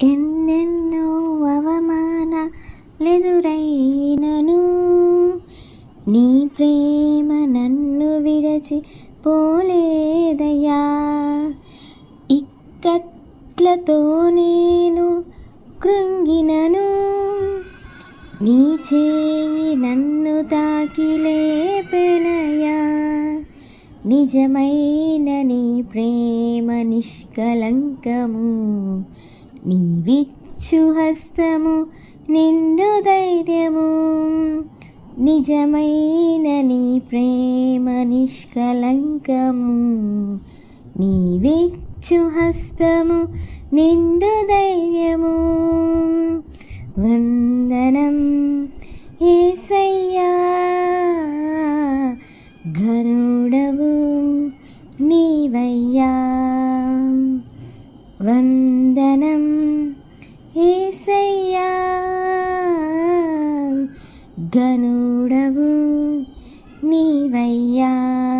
ఎన్నెన్నో అవమానాలెదురైనను నీ ప్రేమ నన్ను విడచి పోలేదయ్యా. ఇక్కట్లతో నేను కృంగినను నీ చేయి నన్ను తాకి లేపెనయ్యా. నిజమైన నీ ప్రేమ నిష్కలంకము, నీ విచ్చు హస్తము నిండు ధైర్యము. నిజమైన నీ ప్రేమ నిష్కలంకము, నీ విచ్చు హస్తము నిండు ధైర్యము. వందనం యేసయ్యా, ఘనుడవు నీవయ్యా. వందనం యేసయ్యా, ఘనుడవు నీవయ్యా.